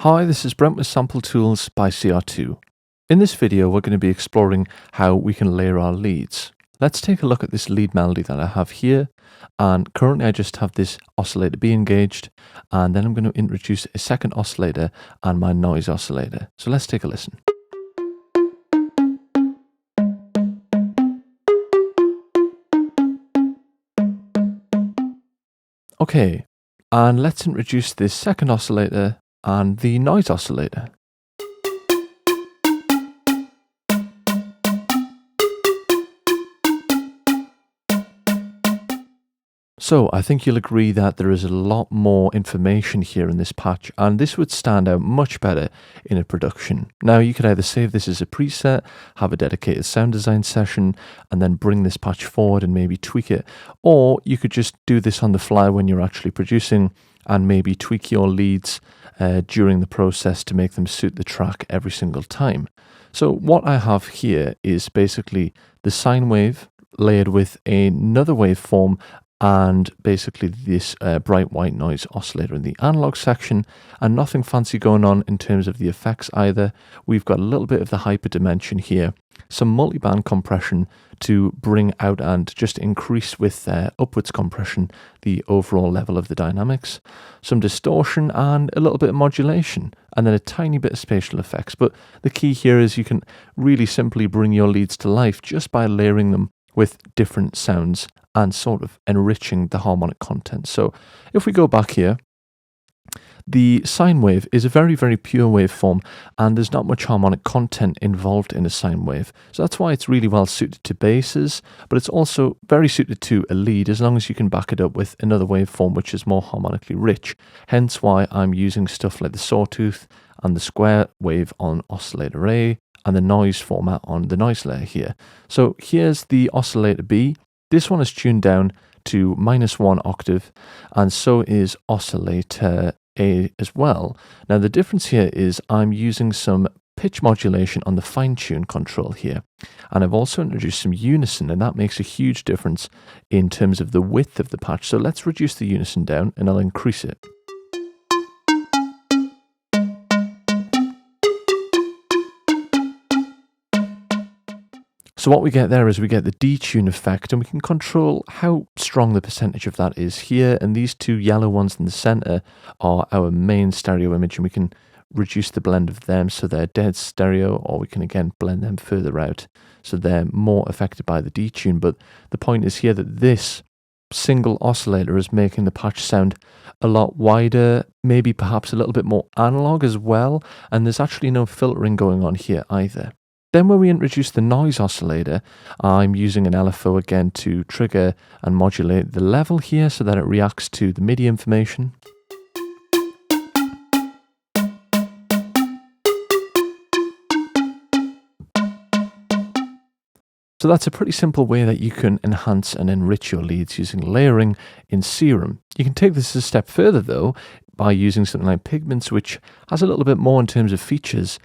Hi, this is Brent with Sample Tools by CR2. In this video, we're going to be exploring how we can layer our leads. Let's take a look at this lead melody that I have here. And currently I just have this oscillator B engaged, and then I'm going to introduce a second oscillator and my noise oscillator. So let's take a listen. Okay, and let's introduce this second oscillator and the noise oscillator. So I think you'll agree that there is a lot more information here in this patch, and this would stand out much better in a production. Now you could either save this as a preset, have a dedicated sound design session, and then bring this patch forward and maybe tweak it, or you could just do this on the fly when you're actually producing and maybe tweak your leads during the process to make them suit the track every single time. So what I have here is basically the sine wave layered with another waveform and basically this bright white noise oscillator in the analog section, and nothing fancy going on in terms of the effects either. We've got a little bit of the hyper dimension here, some multiband compression to bring out and just increase with upwards compression the overall level of the dynamics, some distortion and a little bit of modulation, and then a tiny bit of spatial effects. But the key here is you can really simply bring your leads to life just by layering them with different sounds and sort of enriching the harmonic content. So if we go back here, the sine wave is a very, very pure waveform, and there's not much harmonic content involved in a sine wave. So that's why it's really well suited to basses, but it's also very suited to a lead as long as you can back it up with another waveform which is more harmonically rich. Hence why I'm using stuff like the sawtooth and the square wave on oscillator A and the noise format on the noise layer here. So here's the oscillator B. This one is tuned down to -1 octave, and so is oscillator A as well. Now the difference here is I'm using some pitch modulation on the fine tune control here, and I've also introduced some unison, and that makes a huge difference in terms of the width of the patch. So let's reduce the unison down and I'll increase it. So what we get there is we get the detune effect, and we can control how strong the percentage of that is here. And these two yellow ones in the center are our main stereo image, and we can reduce the blend of them so they're dead stereo, or we can again blend them further out so they're more affected by the detune. But the point is here that this single oscillator is making the patch sound a lot wider, maybe perhaps a little bit more analog as well, and there's actually no filtering going on here either. Then when we introduce the noise oscillator, I'm using an LFO again to trigger and modulate the level here so that it reacts to the MIDI information. So that's a pretty simple way that you can enhance and enrich your leads using layering in Serum. You can take this a step further though by using something like Pigments, which has a little bit more in terms of features.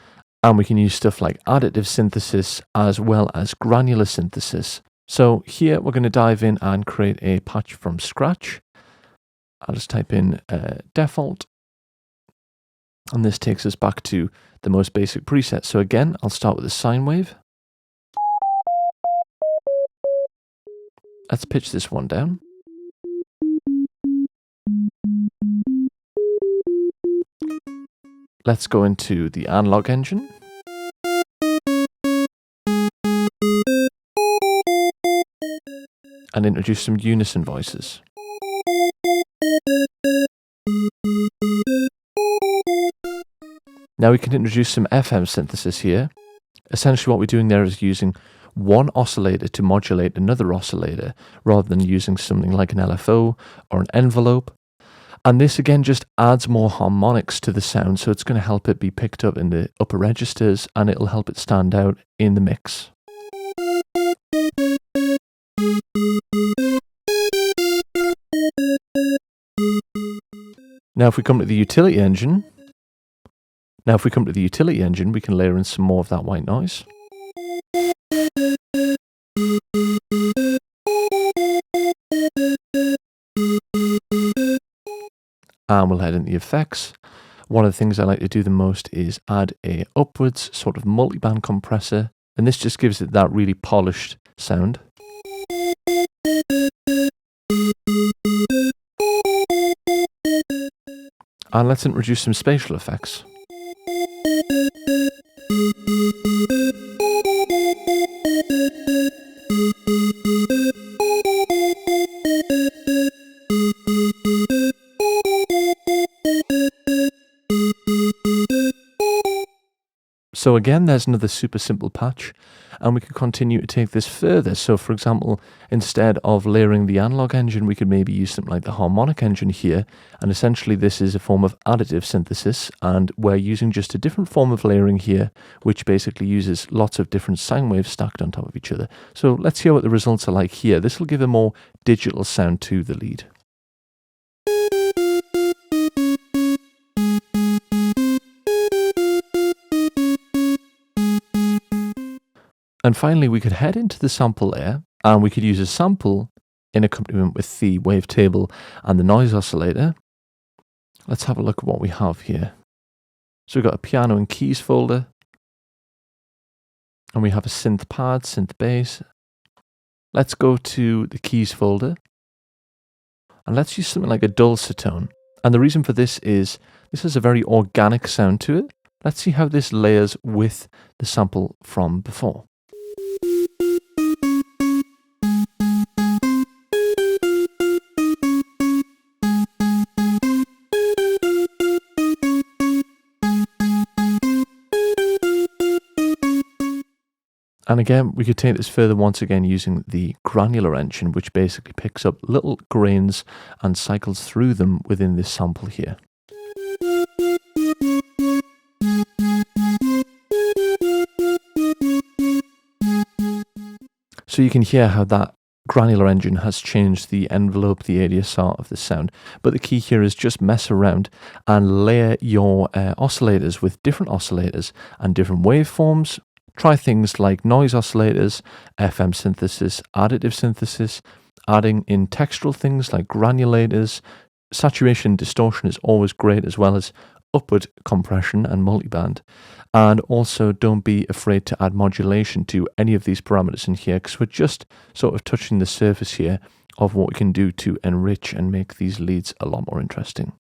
And we can use stuff like additive synthesis as well as granular synthesis. So here we're going to dive in and create a patch from scratch. I'll just type in default. And this takes us back to the most basic preset. So again, I'll start with a sine wave. Let's pitch this one down. Let's go into the analog engine. And introduce some unison voices. Now we can introduce some FM synthesis here. Essentially what we're doing there is using one oscillator to modulate another oscillator rather than using something like an LFO or an envelope. And this again just adds more harmonics to the sound, so it's going to help it be picked up in the upper registers, and it'll help it stand out in the mix. Now if we come to the utility engine, we can layer in some more of that white noise. And we'll head into the effects. One of the things I like to do the most is add a upwards sort of multiband compressor, and this just gives it that really polished sound. And let's introduce some spatial effects. So again, there's another super simple patch, and we could continue to take this further. So for example, instead of layering the analog engine, we could maybe use something like the harmonic engine here. And essentially this is a form of additive synthesis, and we're using just a different form of layering here, which basically uses lots of different sine waves stacked on top of each other. So let's hear what the results are like here. This will give a more digital sound to the lead. And finally, we could head into the sample layer, and we could use a sample in accompaniment with the wavetable and the noise oscillator. Let's have a look at what we have here. So we've got a piano and keys folder, and we have a synth pad, synth bass. Let's go to the keys folder, and let's use something like a dulcitone. And the reason for this is this has a very organic sound to it. Let's see how this layers with the sample from before. And again, we could take this further once again using the granular engine, which basically picks up little grains and cycles through them within this sample here. So you can hear how that granular engine has changed the envelope, the ADSR of the sound. But the key here is just mess around and layer your oscillators with different oscillators and different waveforms. Try things like noise oscillators, FM synthesis, additive synthesis, adding in textural things like granulators. Saturation and distortion is always great, as well as upward compression and multiband. And also don't be afraid to add modulation to any of these parameters in here, because we're just sort of touching the surface here of what we can do to enrich and make these leads a lot more interesting.